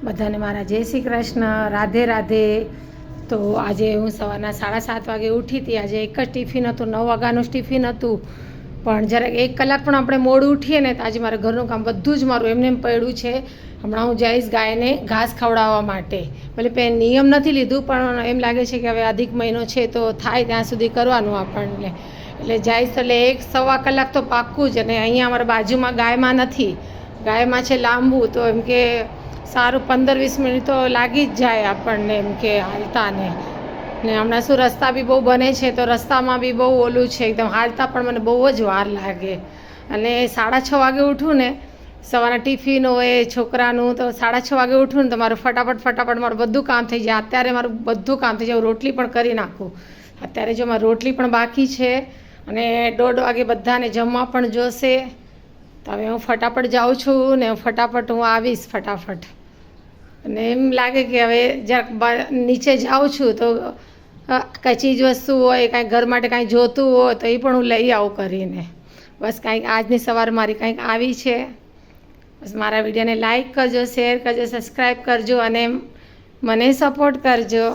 બધાને મારા જય શ્રી કૃષ્ણ, રાધે રાધે. તો આજે હું સવારના 7:30 વાગે ઉઠી હતી. આજે એક જ ટિફિન હતું, 9 વાગ્યાનું ટિફિન હતું. પણ જરાક 1 કલાક પણ આપણે મોડું ઉઠીએ ને તો આજે મારે ઘરનું કામ બધું જ મારું એમને એમ પડ્યું છે. હમણાં હું જઈશ ગાયને ઘાસ ખવડાવવા માટે. ભલે નિયમ નથી લીધું, પણ એમ લાગે છે કે હવે અધિક મહિનો છે તો થાય ત્યાં સુધી કરવાનું આપણને. એટલે જઈશ એટલે 1-1.25 કલાક તો પાક્કું જ. અને અહીંયા અમારા બાજુમાં ગાયમાં નથી, ગાયમાં છે લાંબુ, તો એમ કે સારું 15-20 મિનિટ તો લાગી જ જાય આપણને એમ કે હાલતા ને હમણાં શું રસ્તા બી બહુ બને છે તો રસ્તામાં બી બહુ ઓલું છે, એકદમ હાલતા પણ મને બહુ જ વાર લાગે. અને 6:30 વાગે ઉઠું ને, સવારના ટિફિન હોય છોકરાનું, તો 6:30 વાગે ઉઠું ને તો મારું ફટાફટ મારું બધું કામ થઈ જાય. અત્યારે મારું બધું કામ થઈ જાય, હું રોટલી પણ કરી નાખું. અત્યારે જો મારી રોટલી પણ બાકી છે અને 1:30 વાગે બધાને જમવા પણ જોશે. તો હવે હું ફટાફટ જાઉં છું ને ફટાફટ હું આવીશ ફટાફટ. અને એમ લાગે કે હવે જરાક નીચે જાઉં છું તો કાંઈ ચીજ વસ્તુ હોય, કાંઈ ઘર માટે કાંઈ જોતું હોય તો એ પણ હું લઈ આવું કરીને. બસ કાંઈક આજની સવાર મારી કાંઈક આવી છે. બસ મારા વિડીયોને લાઈક કરજો, શેર કરજો, સબસ્ક્રાઈબ કરજો અને મને સપોર્ટ કરજો.